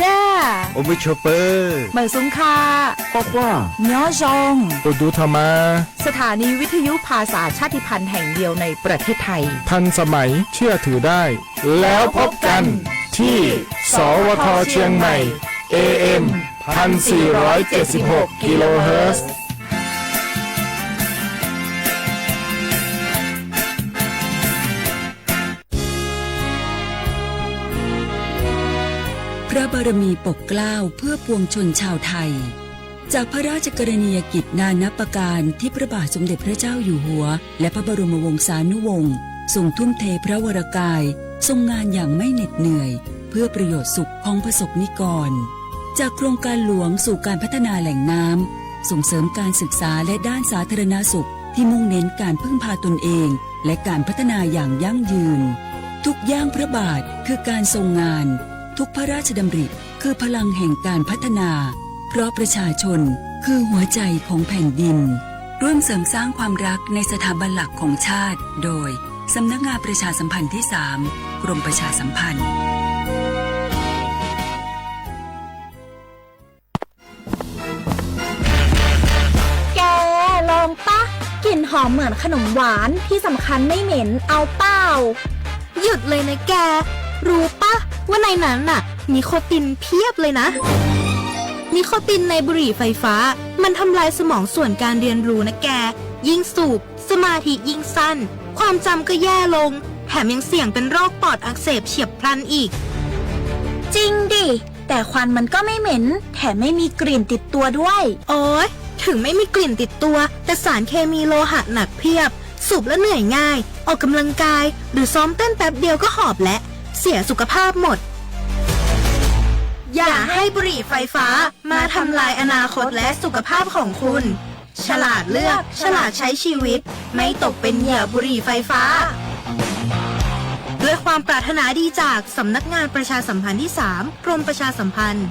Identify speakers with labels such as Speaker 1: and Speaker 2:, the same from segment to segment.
Speaker 1: จ้า
Speaker 2: โอมิชเปอร์
Speaker 1: เหมยซุงคา
Speaker 2: บอกว่า
Speaker 1: ย้อจง
Speaker 2: ตัวดูธรรมา
Speaker 1: สถานีวิทยุภาษาชาติพันธุ์แห่งเดียวในประเทศไทย
Speaker 2: ทันสมัยเชื่อถือได้แล้วพบกันที่สวทเชียงใหม่ AM 1476 กิโลเฮิรตซ์
Speaker 3: พระบารมีปกเกล้าเพื่อปวงชนชาวไทยจากพระราชกรณียกิจนานับประการที่พระบาทสมเด็จพระเจ้าอยู่หัวและพระบรมวงศานุวงศ์ทรงทุ่มเทพระวรกายทรงงานอย่างไม่เหน็ดเหนื่อยเพื่อประโยชน์สุขของประสบนิกรจากโครงการหลวงสู่การพัฒนาแหล่งน้ำส่งเสริมการศึกษาและด้านสาธารณสุขที่มุ่งเน้นการพึ่งพาตนเองและการพัฒนาอย่างยั่งยืนทุกย่างพระบาทคือการทรงงานทุกพระราชดำริคือพลังแห่งการพัฒนาเพราะประชาชนคือหัวใจของแผ่นดินร่วมเสริมสร้างความรักในสถาบันหลักของชาติโดยสำนักงานประชาสัมพันธ์ที่ 3 กรมประชาสัมพันธ์
Speaker 4: แกลองปะกลิ่นหอมเหมือนขนมหวานที่สำคัญไม่เหม็นเอาเปล่าหยุดเลยนะแกรู้ปะว่าในนั้นน่ะนิโคตินเพียบเลยนะนิโคตินในบุหรี่ไฟฟ้ามันทำลายสมองส่วนการเรียนรู้นะแกยิ่งสูบสมาธิยิ่งสั้นความจำก็แย่ลงแถมยังเสี่ยงเป็นโรคปอดอักเสบเฉียบพลันอีกจริงดิแต่ควันมันก็ไม่เหม็นแถมไม่มีกลิ่นติดตัวด้วยโอ๊ยถึงไม่มีกลิ่นติดตัวแต่สารเคมีโลหะหนักเพียบสูบแล้วเหนื่อยง่ายออกกำลังกายหรือซ้อมเต้นแป๊บเดียวก็หอบและเสียสุขภาพหมดอย่าให้บุหรี่ไฟฟ้ามาทำลายอนาคตและสุขภาพของคุณฉลาดเลือกฉลาดใช้ชีวิตไม่ตกเป็นเหยื่อบุหรี่ไฟฟ้าด้วยความปรารถนาดีจากสำนักงานประชาสัมพันธ์ที่ 3 กรมประชาสัมพันธ์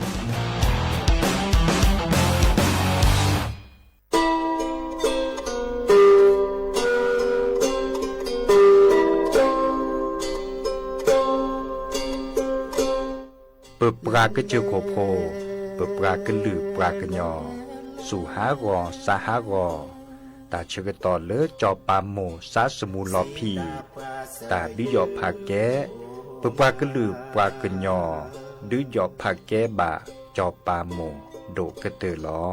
Speaker 2: เปิดปลากระเจียวโคโพเปิดปลากระลือปลากระยอสู่หากอสาหากอตาเชกตอเลอจอปาโมสาสมูลอพีตาบิยอผาแกเปิดปลากระลือปลากระยอดื้อยอผาแกบะจอปาโมโดกระเตอลอ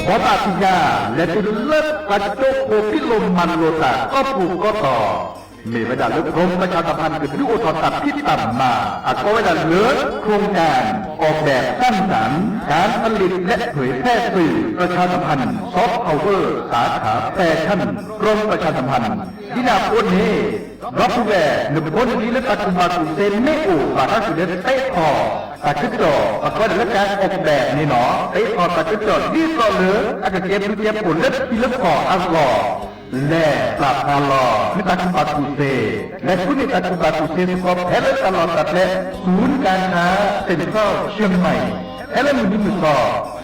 Speaker 5: ขอตาทิยาและตุลเลิศกระจกโคพิลมมันโรตาก็ปลูกก็ต่อมีเวลาเลือกกรมประชาสัมพันธ์กับยุโอทอตัดที่ต่ำมาก็เวลาเลือกโครงการออกแบบสร้างสรรค์การผลิตและเผยแพร่สื่อประชาสัมพันธ์ซอฟต์พาวเวอร์สาขาแฟชั่นกรมประชาสัมพันธ์ที่นาโคนนี้รับผู้แก่หนึ่งคนนี้และปัจจุบันเซนไม่อู่บาทสุดเด็ดเตะคอตัดขึ้นจอก็ได้รับการออกแบบนี่เนาะเตะคอตัดขึ้นจอดีก็เหลืออาจจะเก็บผลเล็บที่เล็บคออัลกอและปราบพาลอมิตาคุปาตุเซและผู้นิตาคุปาตุเซสกอบแพลตลอดตัดและศูนย์การค้าเซ็นทรัลเชียงใหม่แอลมุนิมุสอ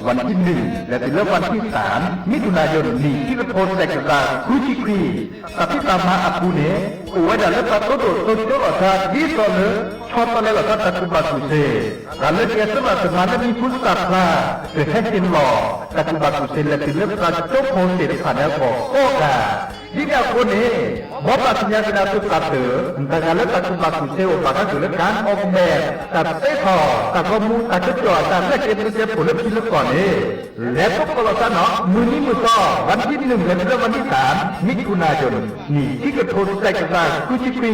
Speaker 5: วันที่1และเป็นวันที่3มิถุนายนนี้ที่กระโปรงแสกตาคุชิครีตัดที่ตามมาอากูเนโอ้ยเดี๋ยวเราตัดตัวโดดตัวโดดตาดีต่อเลยชอบตอนนี้เราตัดคุปาตุเซการเลือกแก่สมัครสมานมีผู้สับพลาเกิดให้เป็นหล่อตัดคุปาตุเซและเป็นเลือกการโจมโคเสด็จผ่านแล้วก็กาที่เนี่ยคนนี้บอกว่าสัญญาณนาตุตัดเถื่อแต่การเลือกตัดคุปาตุเซว่าการถือเลือกการออกแบบตัดเตะคอตัดข้อมูลตัดจุดจ่อตัดและเก็บเก็บผลลัพธ์ที่เลือกก่อนนี้และพวกเราท่านเนาะมือนี้มือต่อวันที่1และวันที่3มิถุนายนนี่ที่กระโดดแตกต่างกุชิปี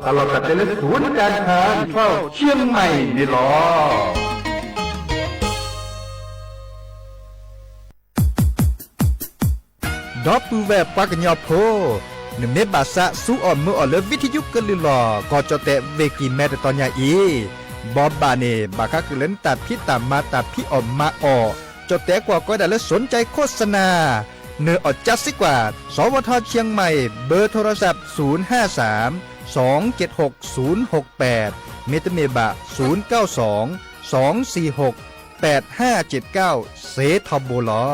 Speaker 5: ตลอดแต่ละศูนย์การค้าเฝ้าเชียงใหม่นี่หรอ
Speaker 2: ดอปูแวบปากญอโพหนึ่งเมบาสะสู้อ่อนมืออ่อนเลวิทยุกันลือหล่อก็จะแตะเวกีแม่ตอนยาอีบอบบาเนบาคักเล่นตัดพี่ตามมาตัดพี่ออกมาออจะแตะกว่าก็ได้แล้วสนใจโฆษณาเนื้ออดจัดสิกว่าสวทเชียงใหม่เบอร์โทรศัพท์053 276 068เมตเมบะ092 246 8579เซทอโบลอ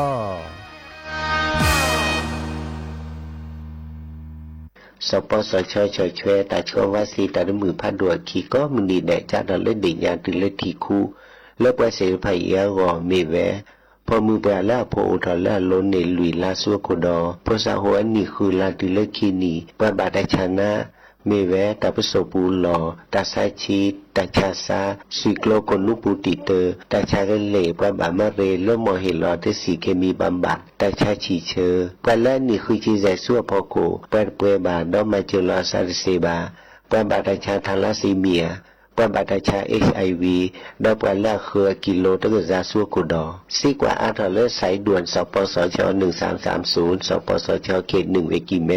Speaker 6: สปสชชช่วยตาชวาสีตาดมือพัดดัวขีก็มึงดีแดจ้าดอเล่นดิญญาตึงเล่นทีคู่แล้วไปเสียภัยเอวเมแวพอมือไปแล้วพออุทแล้วล้นในลุยลาสัวโคดอพอสาหัวนี่คือลาตึงเล่นขีนีปบาดชนะเมแวตาปสปูหลอตาไซชีตาชาซาสิโกลกนุปูติเตอตาชาเกเล่ปบามาเรเลมอเฮลอเตสีเคมีบำบัดตาชาชีเชอปแล้วนี่คือจีใจสัวพอโกเปิดเปบาดอมาเจลอซาเซบาปบาดชาทาลาซีเมียปบาดชา HIV ดอปแล้วคือกิโลตะกะซาสัวโกดอซีกว่าอาทอเลสายด่วนสปสช1330สปสชเขต1เวกิเม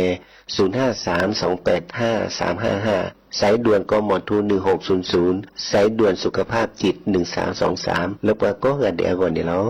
Speaker 6: 0532855355สายด่วนกมท1600สายด่วนสุขภาพจิต1323แล้วก็กันเดี๋ยวก่อนนี่แล้ว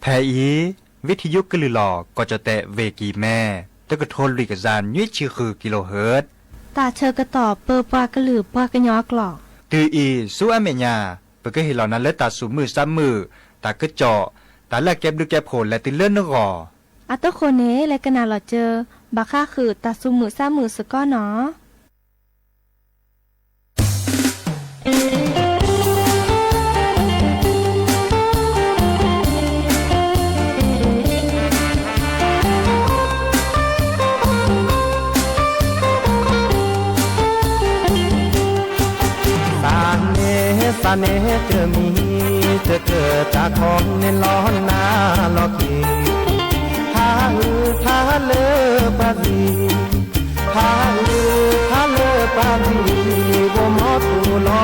Speaker 2: แพอีวิทยุกลือหลอก็จะแตะเวกีแม่ตะกะโทนลิกซานยุ้ยชื่อคือกิโลเฮิรตซ์
Speaker 4: ตาเชอกระตอบเปอร์ปากระหลือปากระยอกหลอก
Speaker 2: ตืออีสู้อเมญาเปก็เห็นเหล่านั้นและตาสูมือซ้ำมือตากระเจาะตาแลกเก็บดูแก็บโผล่และติเลื่อนนกอ
Speaker 4: อัตโคเนและกนาหลอเจอบักค่าคือตาซุมือซ้ำมือสก้อเนาะ
Speaker 7: สาเนเจอมีจะเกิดจากคนในล้อนนาลอกีทาเลปาดีทาเลปาดีวมอตูลอ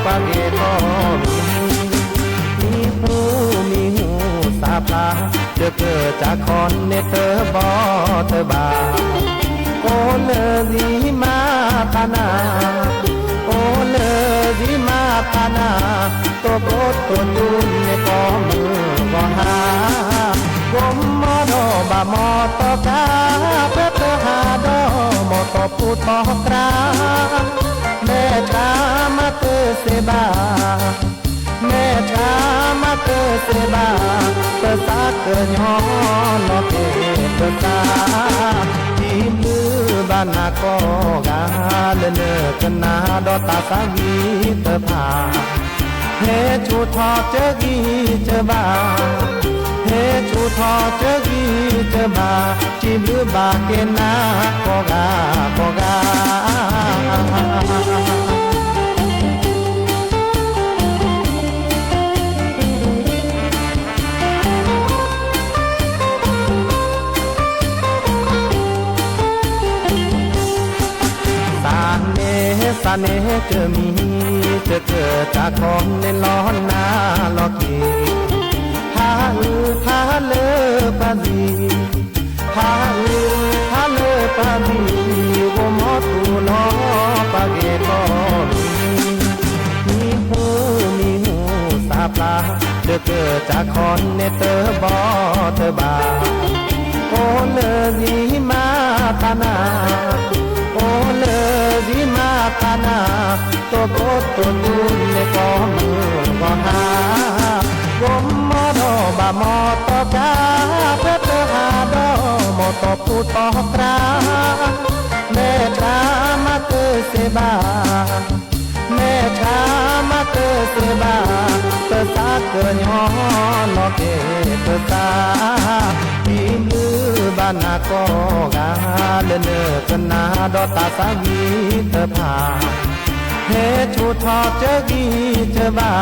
Speaker 7: ปาเกตอมีหูสาปลาจะเกิดจากคนในเตอบอเตอบาโอเลดีมาตานาโอเลดีมาตานาตัวโกตัวตุนในกอมือก็หาวมมอดอบามอตอกาเพื่อหาดอมอตอพูดบอกกราแม่ชามาเตอเสบาแม่ชามาเตอเสบาเตอสาเกินย้อนลอเกเตอสาที่มือบานาก็กาเลเนกันนาดอตาสาวีเตอผาเฮชูทอเจอกีเจอบาเฮชูทอเจอกีเจอบาจีมือบาเกนาก็กาสาเนเจอมีจะเกิดจากคนในล้อนนาลอกีทาเลปาดีทาเลปาดีวมอตูลอปาเกตอมีหูสาปลาจะเกิดจากคนในเตอบอเตอบาโอเลดีมาตานาโอเลดีมาตานาตัวโกตัวตุนในกอมือก็หาวมมอดอบามอตอกาเพื่อหาดอมอตอพูดบอกกราแม่ชามาเตอเสบาแม่ชามาเตอเสบาเตอสาเกินย้อนลอเกเตอสาที่มือบานาก็กาเลเนกันนาดอตาสาวีเตอผาเฮชูทอเจอกีเจอบา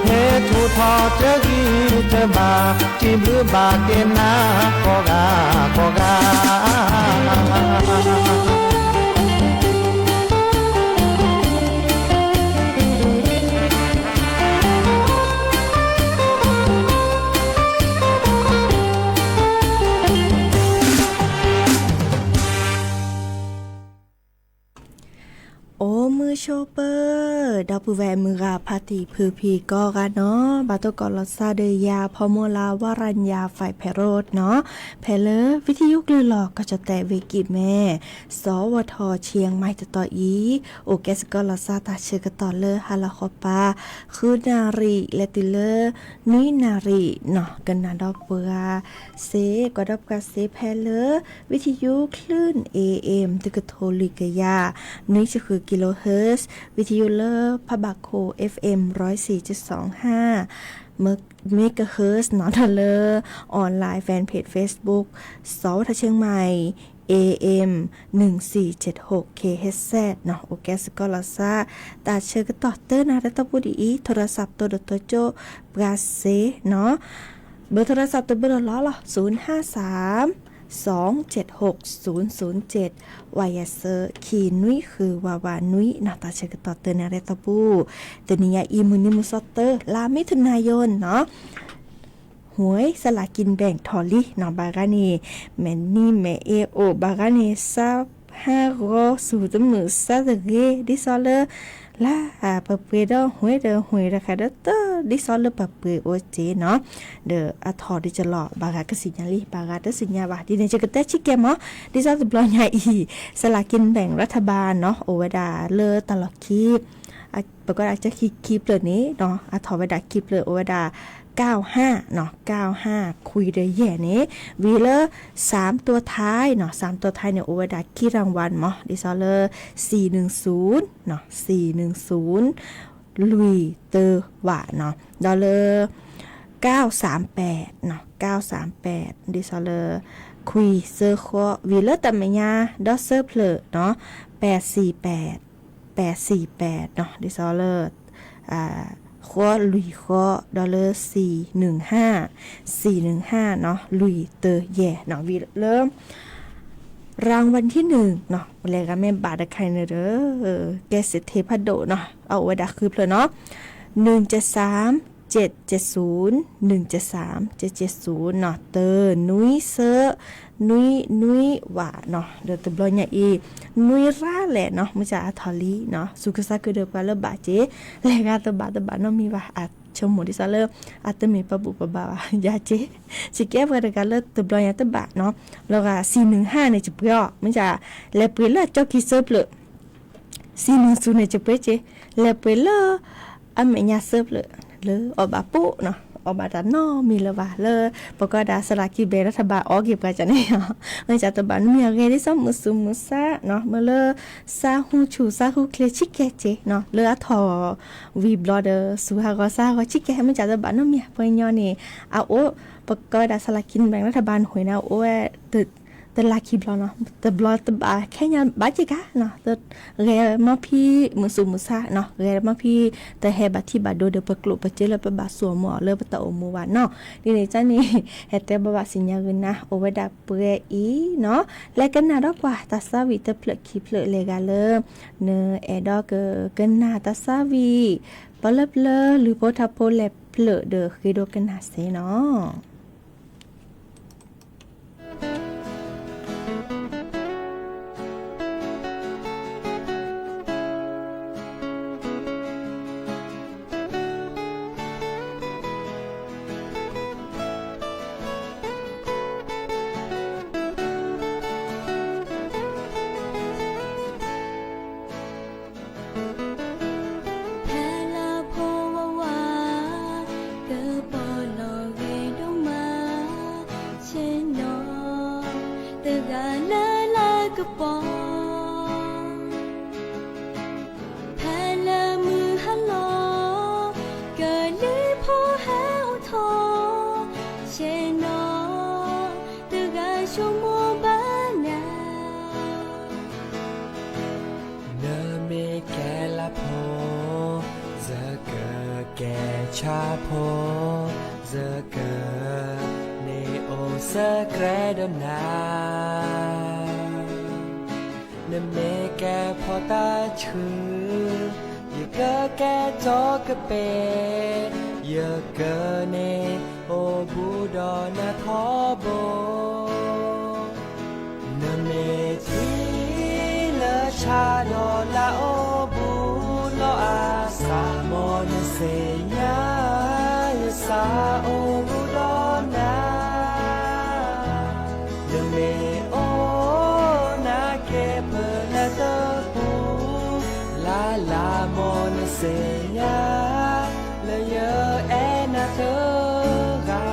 Speaker 7: เฮชูท พอเจอกีเจอมาจิมหรือบาเกนาก็กาก็กา
Speaker 1: โอ้มือโชเปอร์ดาวปูแวมือราพาติพือพีก็กันเนาะบาตกอลซาเดยาพอโมลาวารัญญาฝ่ายแพโรดเนาะแพเลวิทยุกลือหลอกก็จะแต่เวกิแม่สวทเชียงใหม่จะต่ออีโอแกสกอลซาตาเชกต่อเลฮาลาคอปาคือนารีและติเลนุยนารีเนาะกันนาดอกเปือเซก็ดับกาเซแพเลวิทยุคลื่น AM ตึกโทลิกยานี่จะคือกิโลเฮิรตซ์วิทยุเลอร์พบาโค FM 104.25 เมกะเฮิรตซ์นอทเลอร์ออนไลน์แฟนเพจ Facebook สวทเชียงใหม่ AM 1476 KHZ เนาะโอเคสกอลาซาตาเชกต่อเตอร์นาตะปุดีโทรศัพท์ตัวดตัวโจปราเซเนาะเบอร์โทรศัพท์ตัวเบอร์ล้อ053276007วายาเซอร์คีนุยคือวาวานุยนาตาเชกต่อเตอร์นาเรตาปูตนิยาอีมุนิมุสเตอร์ลามิถุนายนเนาะหวยสลากินแบ่งทอลี่นอบากานีแมนนี่แมเอโอบากานีซา5สูตรมือซาเดเกดิซอเลลาปะเปดหวยเดหวยราคาเดตดิซอเลปะเปโอเจเนาะเดอะทอดิจะหลอบากากสิญญาลีบากาเดสิญญาบาดิเนจะกะเตชิเกมอดิซอจะบลอยาอีสลากินแบ่งรัฐบาลเนาะโอเวดาเลตลอดคีบปกติอาจจะคลิปเลยนี้เนาะทอเวดาคลิปเลยโอเวดา95เนาะ95คุยได้แย่นี้วีเลอร์3ตัวท้ายเนาะ3ตัวท้ายเนี่ยโอเวอร์ดาคิดรางวัลมั้งดิซอเลอร์410เนาะ410ลุยเตอร์ว่าเนาะดอลเลอร์938เนาะ938ดิซอเลอร์คุยเซอร์คอวีเลอร์ตะเมญาดอเซอร์เพลเนาะ848เนาะดิซอเลอร์ข้อลุยข้อดอลเลอร์415เนาะลุยเตอร์แย่เนาะวีเริ่มรางวัลที่1เนาะแล้วก็แม่บาทใครเนเด้อแกเสเทพโดเนาะเอาไว้ดักคือเพลเนาะ173 770 173 770เนาะเตอร์นุยเซอร์นุยว่าเนาะเดตบลอยอีนุยราแหละเนาะมันจะอัทอลีเนาะสุขสักคือเดปาเลบาเจแล้วก็ตบาเนาะมีว่าอัดชมหมดที่ซะเลอัตมีปะบุปะบายาเจสิแก้เพื่อการเลิศตบลอยตบาเนาะแล้วก็415เนี่ยจะเปรี้ยมันจะแลเปรี้ยเจ้าคิเซอร์เลย410เนี่ยจะเปรี้ยเจแลเปรี้ยอเมญาเซอร์เลยอบาปุเนาะอบาดานอมีละว่าเลยปกดาสลากิเบรัฐบาลออกเก็บกันจะเนี่ยมันจะตบานมีอะไรที่ซ้ำมุซาเนาะเมื่อเลซาฮูชูซาฮูเคลชิเกเจเนาะเลอทอวีบลอเดอร์สุฮากอซาก็ชิเกมันจะตบานมีเพิ่นยอนี่เอาโอปกดาสลากินแบ่งรัฐบาลหวยนะโอ้แต่ลาคิบลอเนาะแต่บลอตบาแค่ยาบาจิกะเนาะแต่เรมาพี่มุซาเนาะเรมาพี่แต่เฮบาที่บาโดเดปกลุปเจเลปบาสัวหมอเลปตะอมูวานเนาะนี่นี่จ้านี่เฮเตบาสิญญาเงินนะโอเวดาเปรอีเนาะและกันนาดอกว่าตาซาวิตะเพลคิเพลเลกาเลเนเอดอกกันนาตาซาวิปลเพลหรือโพทาโพเลเพลเดอคือโดกันนาเซเนาะ
Speaker 7: แก ชาโพเจอเกอเนโอเซเกรดนาเนเมแกพอตาชื่อ ยกแกจอกเปยกเนโอบูดอนาทอโบนเมทีเลชาดอลาโอบูโลอาสามอนเซยายสาโอบูดอนา me o na ke pela to pu la la mon se ya le yo e na to ga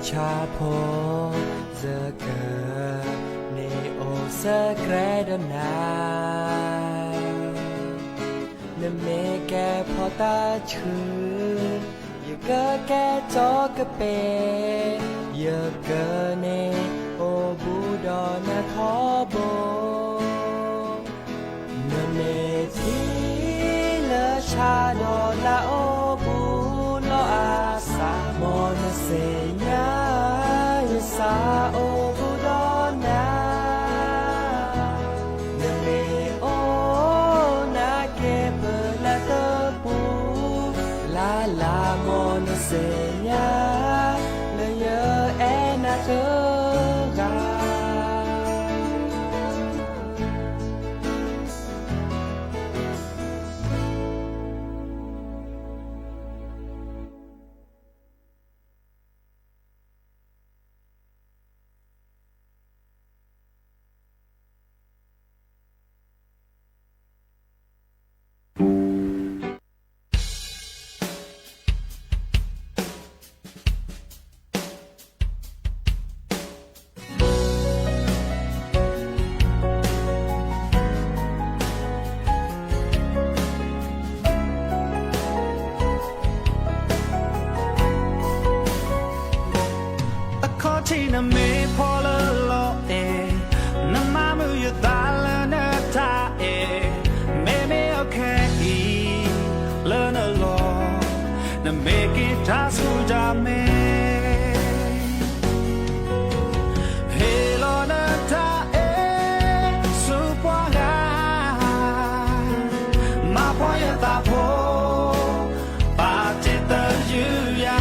Speaker 7: ชาโพเจอเกอเนโอเซเกรดนาเนเมแกพอตาชื่อยเกอแกจอกเปยเกอเนโอบูดอนาทอโบเนเมทีเลชาดอลาโอบูโลอาสามอนเซยาสาโอบูดอนาเนเมโอนาเกเปลาเตปูลาลามอนเซยาเลเยเอนาเตกาที่นเมพอละโลเอนมามืออยู่ตาละนาตาเมโอเคอีเลนะโลนเมกิตาสุจาเมเฮโลนาตาสุปวางามาพอยตาโพปาจิตยูยา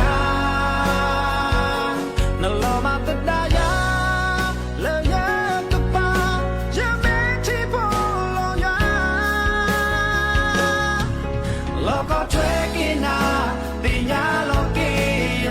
Speaker 7: Loco, check it out, the yellow key,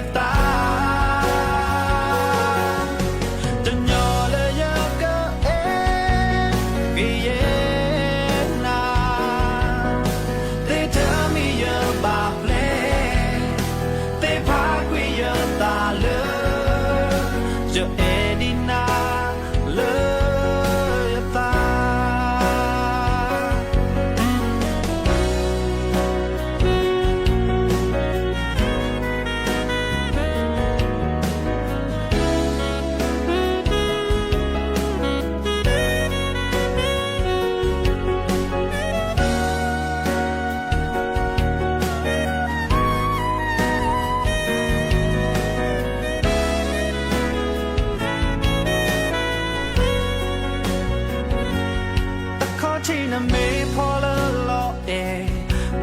Speaker 8: chi na me pho lo lo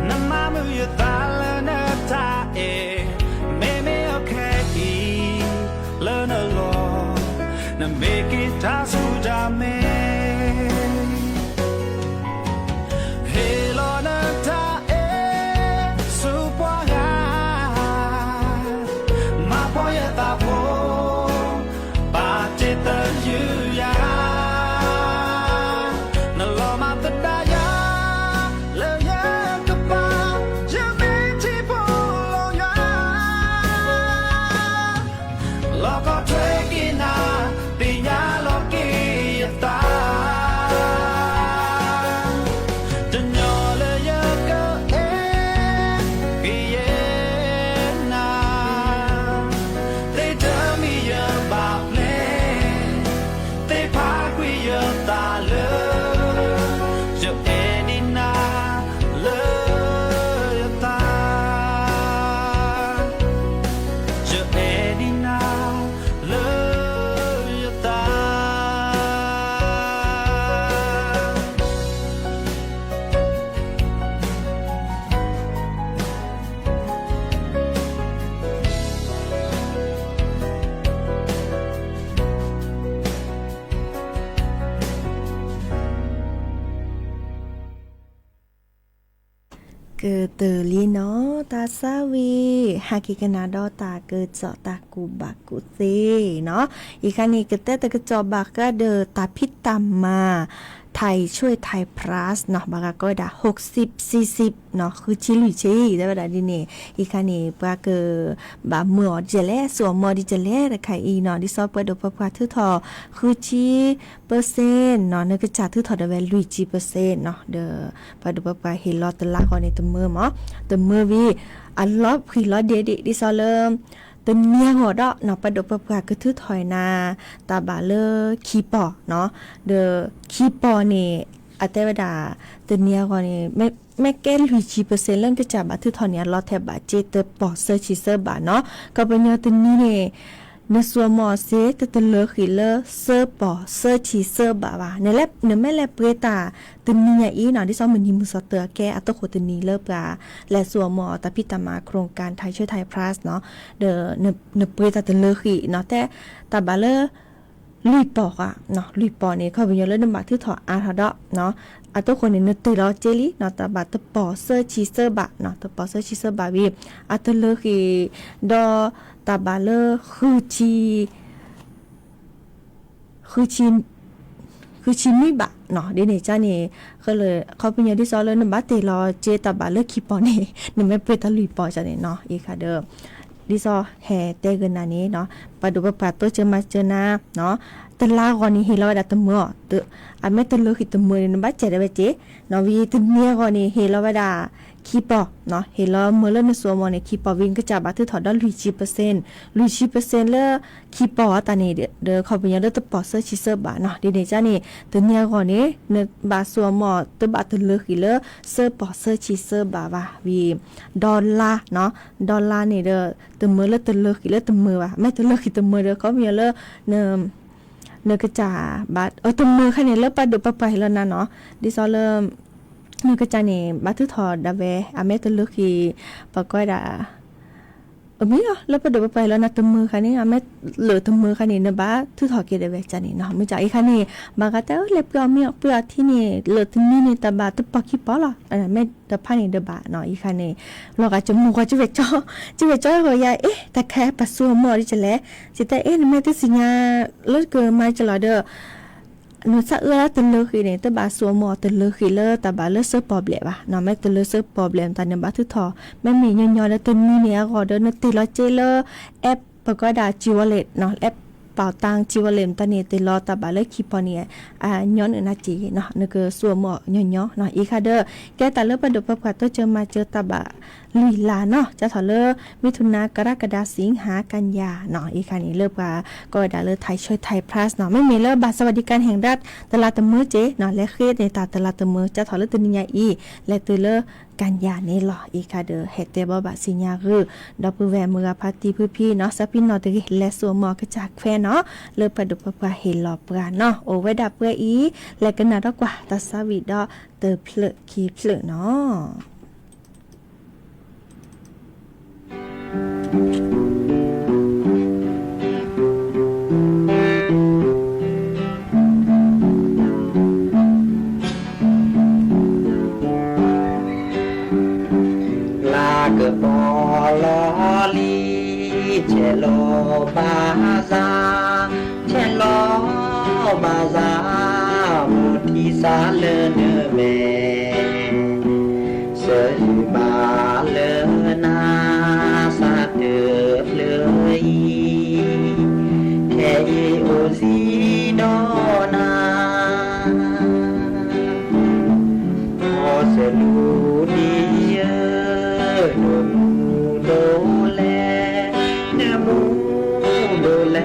Speaker 8: na ma mu ya ta la na ta me me okay lo no lo na make it ta su da me hey lo na ta su po ga ma po ya ta po ba che ta yu ya na lo ma ta da ya lo ya ka pa ya me ti po lo ya lo ko tre ki na ti ya lo ki ya ta de nyo le ya ka ki ye na they tell me about me they park we ya ta lo yo any na lo ya ta yo any na lo ya ta
Speaker 1: เกิดเตอลีเนาะตาซาวีฮากิกนาดอตาเกิดเจาะตากูบักกูเซเนาะอีกคันนี้ก็แต่กระจอบักก็เดอตาพิตามมาไทยช่วยไทยพลัสเนาะบากก็ได้60-40เนาะคือชิลุชีได้บ่ได้ดินี่อีกคันนี้ปาเกอบาหมอเจแลสวมอดิเจแลไข่อีเนาะดิซอเปิดดอกปะทื่อทอคือชีเปอร์เซ็นต์เนาะนึกจะทื่อทอได้แวลุยจีเปอร์เซ็นต์เนาะเด้อปาดปะเฮลอตละก็ในตะมือหมอตะมือวีอัลลอคือลอเดดิดิซอเริ่มตะเมียหัวดอกเนาะปะดปะคือทื่อถอยนาตาบาเลคีปอเนาะเด้อคีปอนี่อาแต่วดาตะเนียก็นี่แม่แก้ลุยจีเปอร์เซ็นต์เรื่องก็จะบาทื่อถอเนี่ยลอแทบบาเจเตปอเซอร์ชิเซอร์บาเนาะก็เป็นยอตะนี้นี่ในส่วนหมอเซตะเลอคือเลอเซอร์ปอเซอร์ชีเซอร์บาว่าในแลบในแม่แลบเปตาตะนี้เนี่ยอีเนาะที่ซ้อมมันยิมสอเตอแกอัตโคตะนี้เลิบลาและส่วนหมอตะพิตามาโครงการไทยช่วยไทยพลัสเนาะเดอเนเปตาตะเลอคือเนาะแต่ตาบาเลอลุยปอกอ่ะเนาะลุยปอนี่เขาเป็นยอเลยนำบาทื่อถออาทอดอเนาะอัตคนนี่เนติรอเจลีเนาะตาบาตะปอเซอร์ชีเซอร์บาเนาะตะปอเซอร์ชีเซอร์บาวีอัตเลอคือดอตาบาเลอคือชีมีบะเนาะเดี๋ยวนี้จ้านี่ก็เลยเขาเป็นอย่างที่ซอเลยนำบาเตรอเจตาบาเลอคีปอนี่นำแม่เปตะลุยปอจ้านี่เนาะอีค่ะเด้อดิซอแห่เตกันนานี้เนาะปะดูปะตัวเจอมาเจอนาเนาะตะลาก่อนนี่เฮลาดาตะเมอตะอะแม่ตะเลอคือตะเมอนี่บาเจได้เวเจเนาะวีตะเมียก่อนนี่เฮลาดาคีปอเนาะเฮลาเมอเลนซัวมอนี่คีปอวิงก็จะบาทื่อถอดลุย10%ลุย10%เลอคีปอตานี่เด้อเขาเป็นอย่างเด้อตะปอเซอร์ชิเซอร์บาเนาะเดี๋ยวจ้านี่ตะเมียก่อนนี่เนบาซัวมอตะบาตะเลอคือเลอเซอร์ปอเซอร์ชิเซอร์บาว่าวีดอลลาร์เนาะดอลลาร์นี่เด้อตะเมอเลอตะเลอคือเลอตะเมอว่าไม่ตะเลอคือตะเมอเด้อเขามีเลอเนกระจาบาดตะเมอคันนี่เลอปะดูปะไปแล้วนะเนาะดิซอเริ่มเนกระจานี่บาทื่อถอดดาเวอะแม่ตะเลอคือปะก้อยดามีอ่ะแล้วปะดูปะไปแล้วนะตะเมอคันนี้อะแม่เหลือตะเมอคันนี้นะบาทื่อถอดเกดาเวจานี่เนาะมีจ่าอีคันนี้บากะแต่เล็บก็มีเปื้อที่นี่เหลือที่นี่นี่ตะบาตะปะขี้ปอล่ะอันนั้นแม่ตะพานี่เดบาเนาะอีคันนี้เราก็จะมูก็จะเวจ่อก็ยาแต่แค่ปะซัวหมอดิจะแลสิแต่แม่ติสิญาเลิศเกินมาจะละเด้อหนูสะเอื้อตะเลอคือเนี่ยตะบาซัวหมอตะเลอคือเลอตะบาเลอเซอร์ปอบแหละว่ะเนาะแม่ตะเลอเซอร์ปอบแหลมตาเนี่ยบาทื่อถอแม่มีย่อๆแล้วตะนี้เนี่ยก็เด้อนติลอเจเลอแอปปะก็ดาจิวอลเล็ตเนาะแอปเป่าตังจิวอลเล็มตาเนี่ยติลอตะบาเลอคีปอเนี่ยย้อนนาจีเนาะนึกซัวหมอย่อๆเนาะอีค่ะเด้อแกตะเลอปะดุปะกว่าตัวเจอมาเจอตะบาลุยลาเนาะจะถอเลอมิถุนากรกฎาสิงหากันยาเนาะอีค่ะนี่เลิกว่าก็ดาเลอไทยช่วยไทยพลัสเนาะไม่มีเลอบัตรสวัสดิการแห่งรัฐตลาดตะมือเจเนาะและเคสในตลาดตะมือจะถอเลอตัวนิยาอีและตัวเลอ กันยานี่หรออีกค่ะเด้อเฮ็ดแต่บ่บาสิญาคือดอกปือแวมือพัตติพื้พี่เนาะสปินเนาะตะกี้และสัวหมอกระจากแฟเนาะเลิกประดุปะเห็นหลอบปราเนาะโอไว้ดับเปื้ออีและกันน่ะดอกกว่าตาสวิดอเตอเพลคีเพลเนาะ
Speaker 9: กะบอลอลีเชโลบาซาเชโลบาซามุทิสาเลเนเมเสยบาเลนาสาเดเลยแค่โอซีโดนาโอเซลูดีโดเลเนมูโดเล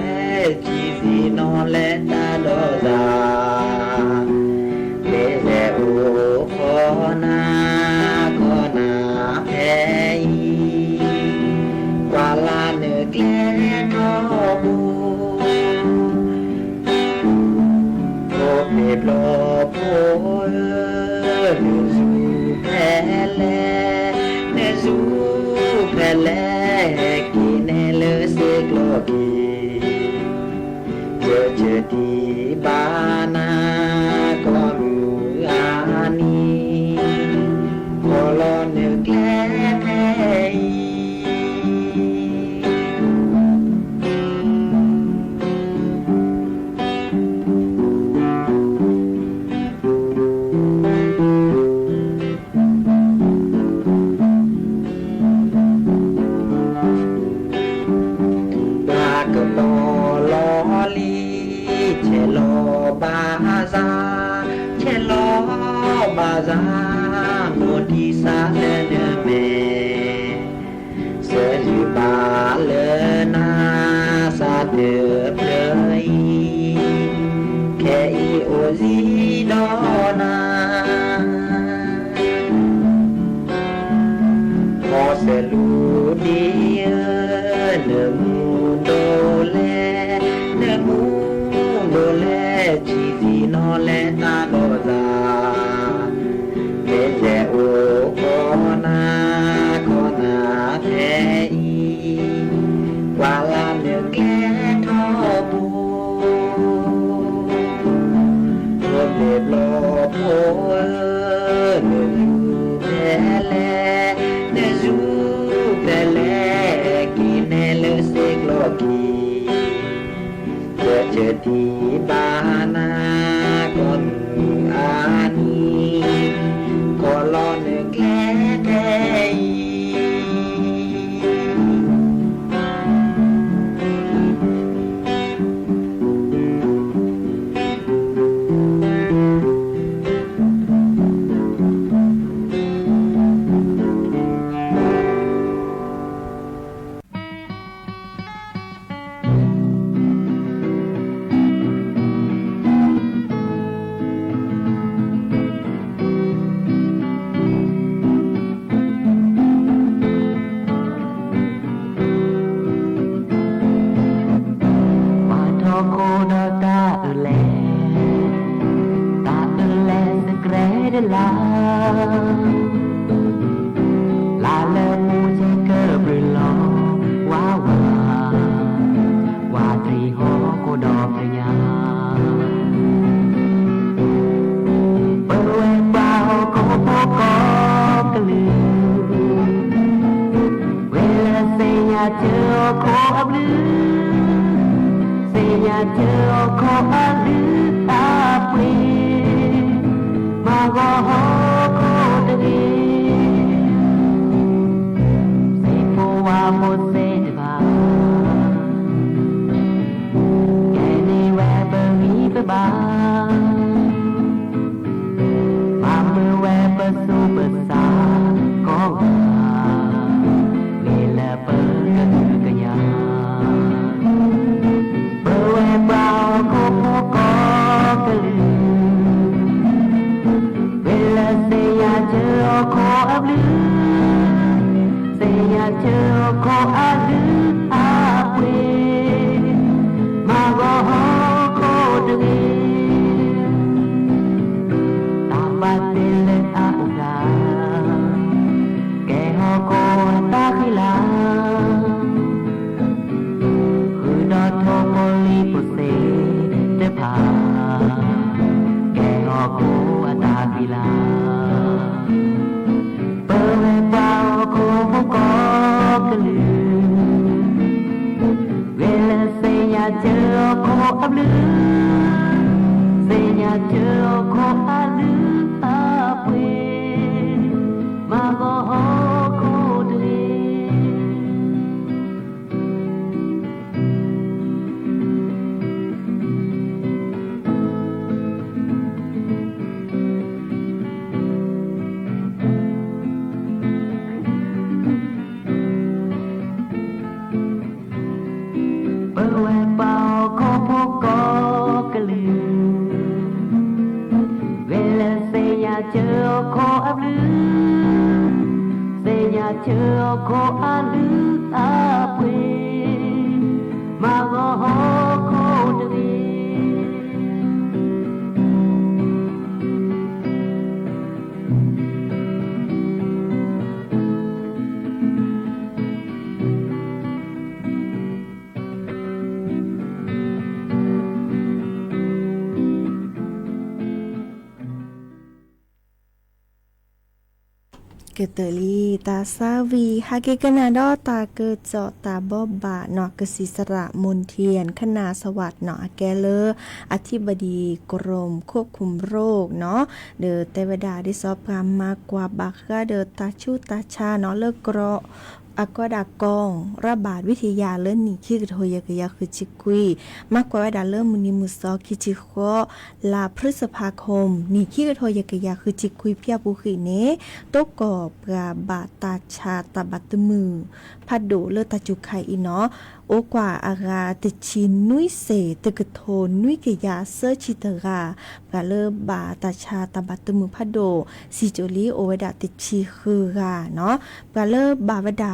Speaker 9: จีซีนอเลตาโดซาเลเซโอโคนาโคนาเพยวาลาเนเกลโนบูโอเปโลโพเนซูเพเลเนซูเพเลกิเนเลเซกโลกีเจดีบานาโกมูอานีโคโลเนเกลเพซาโนดิสาเลเนเมเสยบาเลนาซาเดเลยแค่โอซีโดนาพอเสลูดีเนมูโดเลเนมูโดเลจีซีโนเลตาโดซาเจโอโคนาโคนาเพอีวาลาเนเกทอบูโรเดโลโพเนยูเพเลเนซูเพเลกิเนเลเซกโลกีเจดีบานาโกนูอานีโคโลเนเกเทเ บลือเสียเจอขออาลืออาเวมาก็ขอดึงตามบ้านเลอาอุดาแกหอก็ตาขิลาคือดอทโมลีปุเสเตพาแกหอก็ตาขิลาเปิดให้เบาโคมก็กลือเวลาเสียเจอขออับลือเสียเจอขออับลืออาเวมาก็ขอดึงเปิดไว้เป่าขอพกก็กลือเวลาเสียเจอขออับลือเสียเจอขออับลืออาเวมาก็ขอดึง
Speaker 1: เกตลีตาซาวีฮาเกกนาดอตาเกเจาะตาบอบบาเนาะกสิสระมนเทียนคณาสวัสดิ์เนาะแกเลออธิบดีกรมควบคุมโรคเนาะเดอเทวดาได้สอบกรรมมากกว่าบักก็เดอตาชูตาชาเนาะเลิกเกราะอากอดากองระบาดวิทยาเลิ่นนี่คิกโทยกยาคือจิกุยมากกว่าดาเริ่มมุนิมุซอคิจิโคลาพฤษภาคมนี่คิกโทยกยาคือจิกุยเพียบุขีเนโตกอบกาบาตาชาตาบัตมือพัดโดเลตาจุไคอีเนาะโอกว่าอากาติชินนุยเสตกโทนุยกยาเซชิตกากาเลบาตาชาตาบัตมือพัดโดซิโจลีโอวดาติชีคือกาเนาะกาเลบาวดา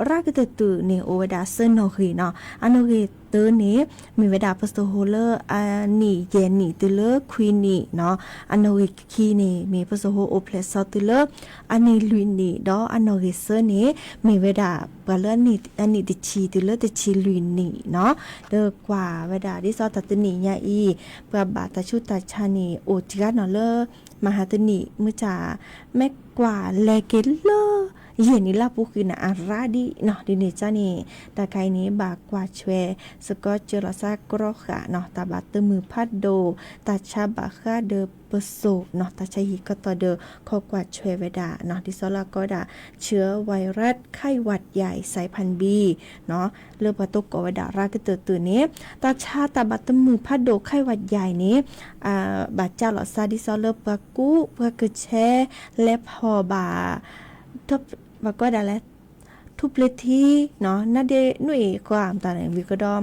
Speaker 1: รากตตือเนโอวดาเซนโนคีเนาะอันโนเกเตอร์นี้มีเวดาพสโตโฮเลอร์อันนี่เยนนี่ตุเลอร์ควีนี่เนาะอันโนเกคีนี่มีพสโฮโอเพลสตุเลอร์อันนี้ลุยนี่ดออันโนเกเซอร์นี้มีเวดาปาเลนี่อันนี้ติชีตุเลอร์ติชีลุยนี่เนาะเดอกว่าเวดาที่ซอตัตนี่ยาอีปะบาตาชุตาชานีโอจิกาเนาะเลอมหาตนี่มุจาแม่กว่าแลเกลเลอเย็นนี้ลาปุกินะอาราดีเนาะดิเนจานี่ตาไคนี้บากว่าชเวสกอตเจรซากรอกะเนาะตาบัตตมือพัดโดตาชาบาคาเดอเปโซเนาะตาชาฮิกตอเดอขอกว่าชเวเวดาเนาะดิซอลาก็ดาเชื้อไวรัสไข้หวัดใหญ่สายพันธุ์ B เนาะเลือปะตกกวดารากเตอตื่นนี้ตาชาตาบัตตมือพัดโดไข้หวัดใหญ่นี้บาดเจ้าหลอดซาดิซอเลปะกุปะกะแชและพอบาทบก็ได้แล้วทุบเลทีเนาะน่าเดหนุ่ยความตาไหนวิกดอม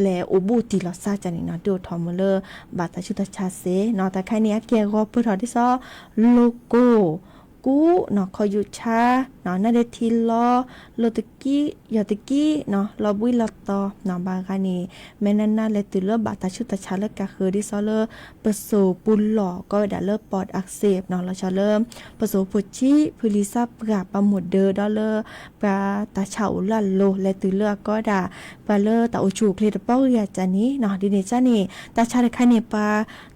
Speaker 1: แลโอบูติลอซาจันนี่เนาะดูทอมเลอร์บาตาชุตชาเซเนาะแต่แค่นี้เกียร์ก็เพื่อทอที่ซอโลโก้กูเนาะคอยอยู่ชาเนาะน่าเดทีลอโลตกี้ยอตกี้เนาะลอบุยลอตอเนาะบางกันนี่แม่นั่นน่าเลตุเลบาตาชุตชาเลกะคือที่ซอเลเปโซปุลหลอก็ได้เลปอดอักเสบเนาะเราชอเลเปโซปุชิพุลิซาปราปะหมดเดอดอเลปาตาเฉาลันโลเลตุเลก็ได้ปาเลตาโอชูเพลตเป้าอยาจานี้เนาะดิเนจานี่ตาชาเลคันนี่ปา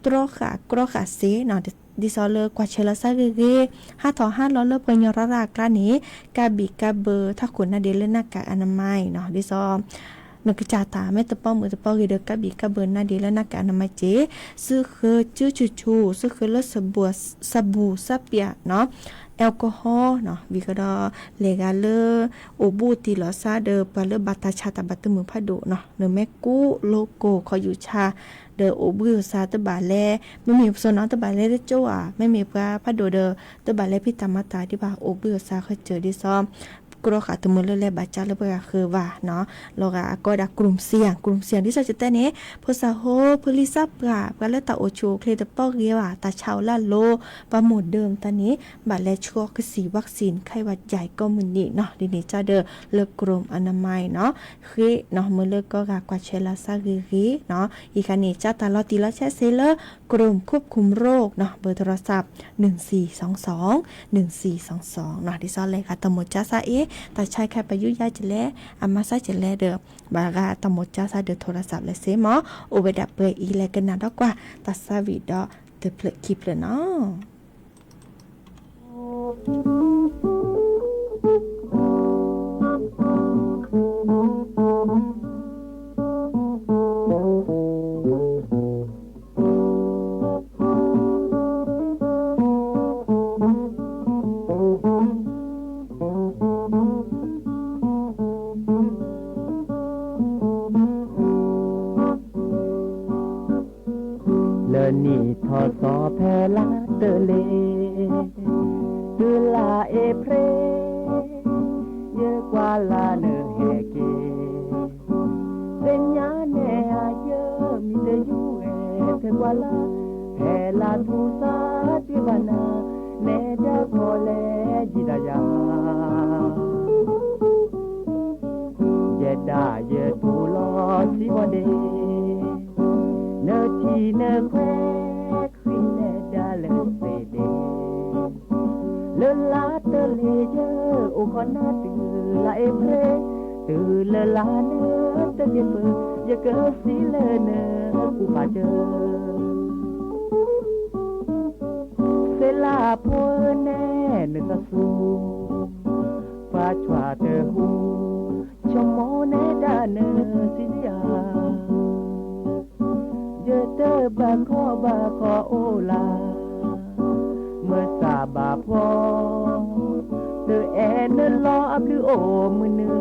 Speaker 1: ตรอกรอขาเซเนาะดิซอเลกว่าเชลซาเกเก5 ล้อเลปยรากานี้กาบิกาเบอร์ถ้าคนน่าเดเลหน้ากากอนามัยเนาะดิซอนึกจาตาไม่ตะป้อมือตะป้อเดกาบิกาเบอร์น่าเดเลหน้ากากอนามัยเจซื้อคือจื้อชูซื้อคือเลสบูซับเปียเนาะแอลกอฮอล์เนาะวิกดอเลกาเลโอบูติลอซาเดอปาเลบาตาชาตาบัตมือพะโดเนาะเนแม่กูโลโก้ขออยู่ชาเดอโอบูซาตบาเลไม่มีโซนอตบาเลโจไม่มีปลาพะโดเดอตบาเลพิตามาตาที่บาโอบูซาเขาเจอดิซอม กรค่ะตมือเลบาจาเลเบก็คือว่าเนาะแล้วก็ดักกลุ่มเสี่ยงที่จะแต่นี้พสาโฮพลิซับกะและตาโอชูเคลตปอกเรียว่าตาชาวลาโลปะหมดเดิมตอนนี้บัดและชัวคือสีวัคซีนไข้หวัดใหญ่ก็มื้อนี้เนาะดินี่จ้าเด้อเลิกกรมอนามัยเนาะคือเนาะมื้อเลิกก็กว่าเชลาซากีเนาะอีกอันนี้จ้าตลอดตีละแชเซเลอร์กรมควบคุมโรคเนาะเบอร์โทรศัพท์1422เนาะที่ซ้อนเลยค่ะตำหมดจ้าซาแต่ใช้แค่ประยุยาจะแลอามาซาจะแลเด้อบากาตำหมดจ้าซาเด้อโทรศัพท์และเซหมอโอเวดับเปอีแลกันนาดกว่าตัดซาวิดอเดเพลคลิปเลยเนาะ
Speaker 7: นี่ทอสอแพลาเตเลคือลาเอเพรเยอะกว่าลาเนเฮเกเซญญาเนอาเยอะมีแต่ยูเอเทกว่าลาแพลาทูซาติบานาเนดาโคเลจิดายาเยดาเยตูลอสิวเดเนทีเนแควคริเนดาเลเซเดเลลาเตเลเยโอคอนาตือลาเอเพรตือเลลาเนเตเยเปยเกสิเลเนกูปาเจเซลาโพเนเนตสูฟาชวาเตหูชมโมเนดาเนซิยาเตบาคอโอลาเมื่อสาบาพอเตแอนลออับลือโอมือเนื้อ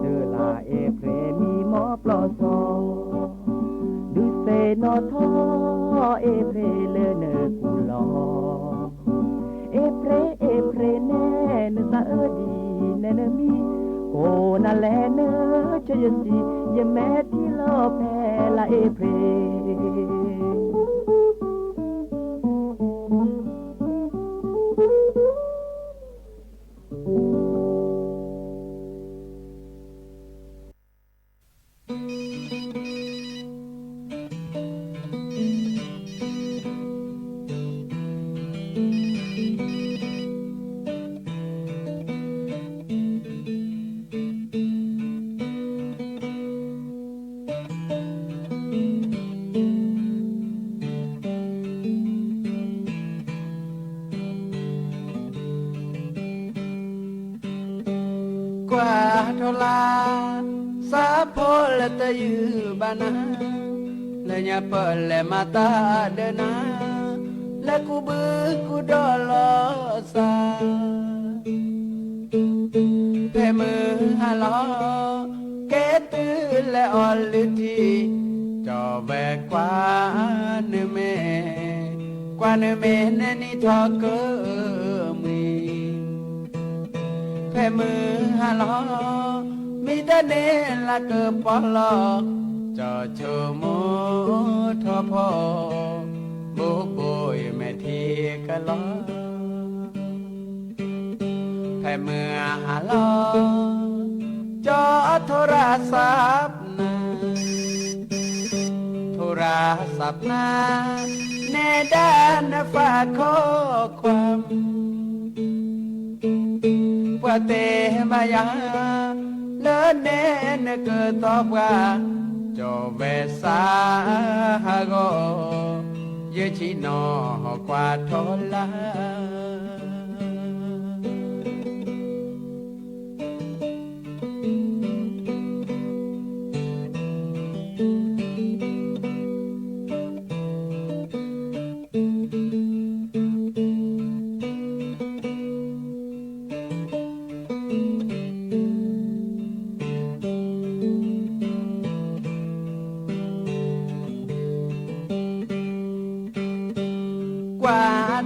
Speaker 7: เตลาเอเพรมีหมอปลอซอดูเซนอทอเอเพรเลเนกุลอเอเพรแน่เนตาดีแน่เนมีโกนาแลเนเจยสียแม่ที่โลแพลาเอเพร
Speaker 8: กว่าเท่าลาสาโพละตะยือบานาและยาเปิดและมาตาเดนาและกูบือกูดอลอซาเพมือฮาลอเกตือและออลลิทีจอแบกกว่าเนเมเนนี่ทอเกอมีเพมือฮาลอมีแต่เนละเกอปอลอจอโชโมทอพอบุกบุยแม่ทีกะลอเพมือฮาลอจอโทรศัพท์นาแน่ด้านฝากข้อความว่าเตมายาเลิศเนนเกิดตอบว่าจอเวสาฮาโกเยชิโนกว่าทลา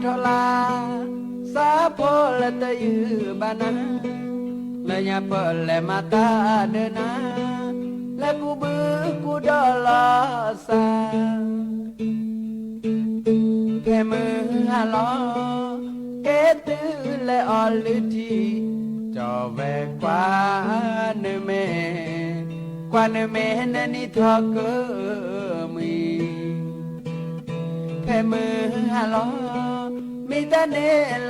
Speaker 8: ทลา
Speaker 7: สาโพละตะยือบานาและยาเปิดและมาตาเดินนาและกูบือกูดอลอสาแค่มือหาลอเกตือและออลิทีจอแวกกว่าเนเมกว่าเนเมนันนี่ทอเกอมีแค่มือหาลอมีแต่เน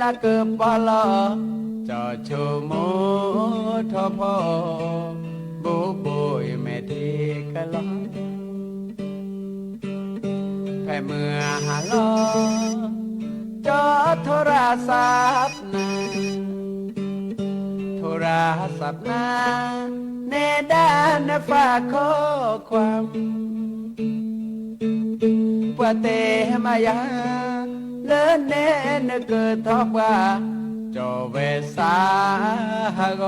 Speaker 7: ละเกิบปอลอจอโชโมทอพอบูบุยแม่ทีกะลอแค่มือหาลอจอโทรศัพท์นาโทรศัพท์นาเนด้านฝากข้อความปวดเตมายาเลินเนนเกิดทอกว่าจอเวสาโก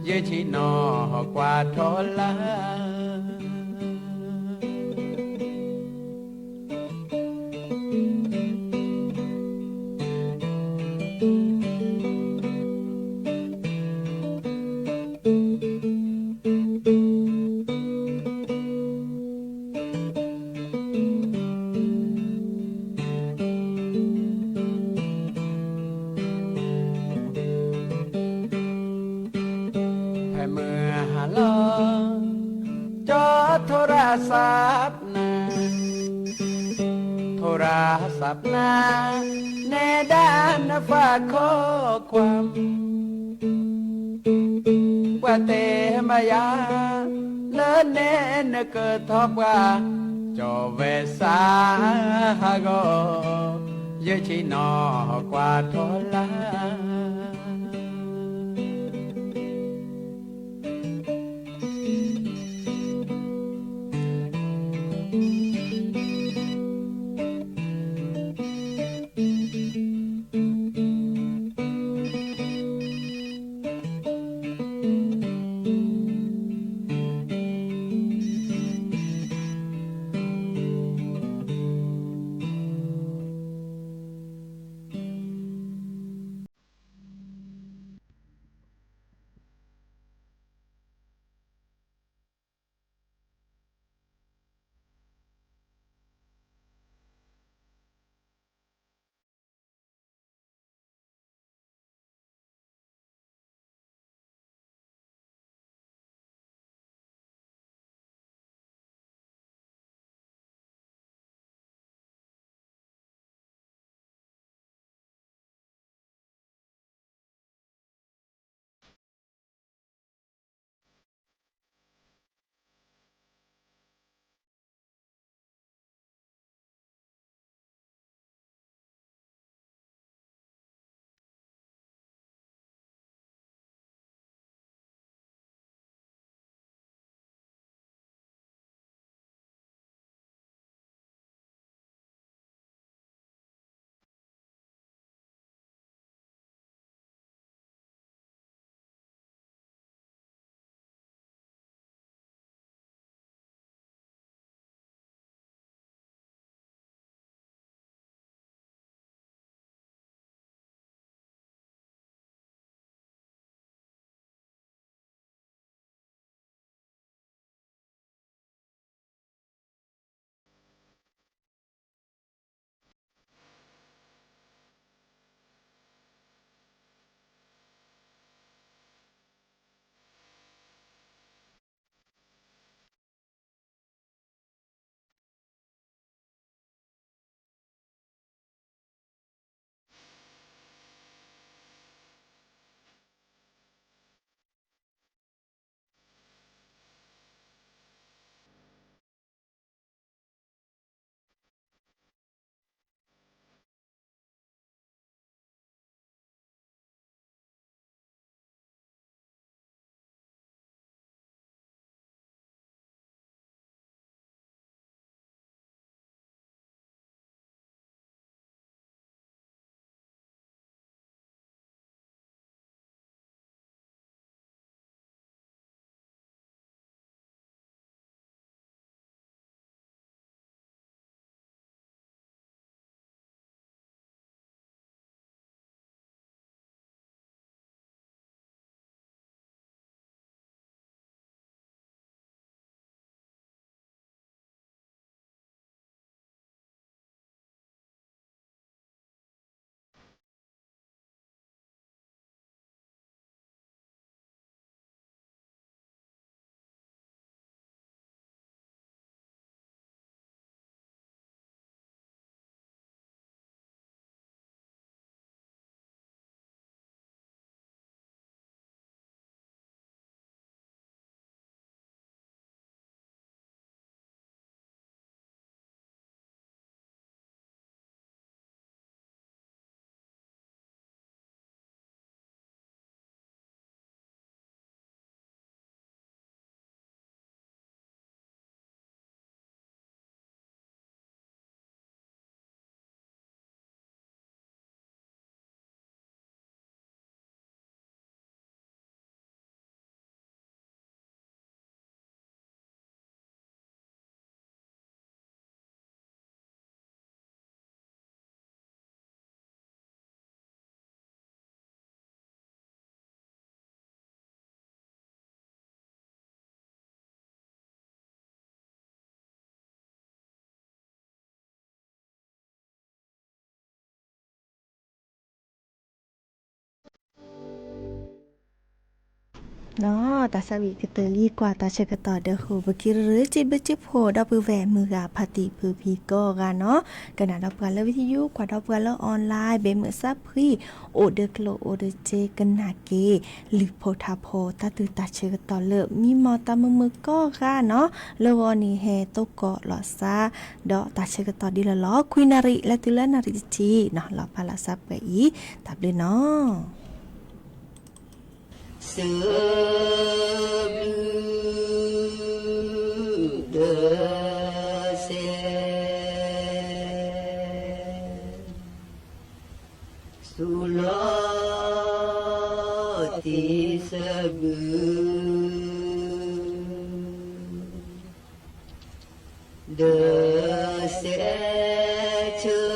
Speaker 7: เยชิโนกว่าทอลาโทรศัพท์นาโทรศัพท์นาแน่ด้านฝากข้อความว่าเตมายาเลินเน้นเกิดทอกว่าจอเวสาโกเยชิโนกว่าทอลา
Speaker 1: เนาะตาสวีกเตอรี่กว่าตาเชกต่อเด้อโหบกิหรือจิบจิบโหดอกปือแหวมือกาพาติพือพีก็กันเนาะกันดอกกันแล้ววิทยุกว่าดอกกันแล้วออนไลน์เบมือซับพรีโอเดอโกลโอเดเจกันนาเกหรือโพธาโพตาตือตาเชกต่อเลมีมอตามือก็กันเนาะแล้ววันนี้แฮตกเกาะหลอซาดอกตาเชกต่อดีละล้อคุยนาริและตุลนาริจีเนาะหลอพาลาซับไปอีตับเลยเนาะ
Speaker 9: Sulati sebu de se che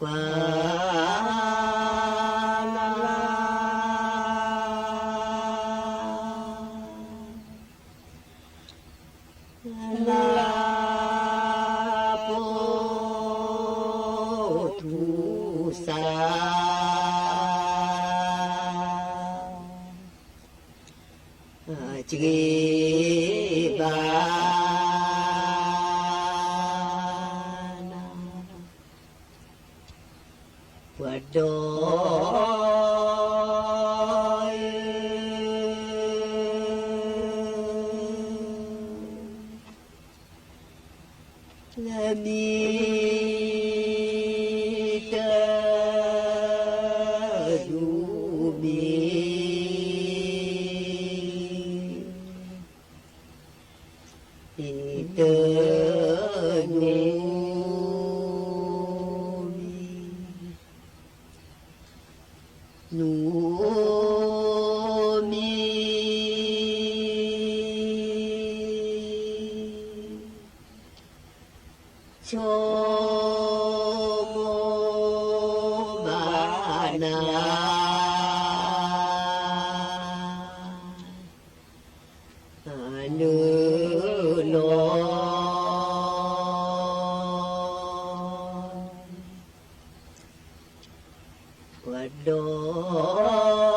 Speaker 9: qua จีบาวัดดอยและมีแต่ดูมีเดินหนูมีโชโมบานาเนื้อลอยวัดดอย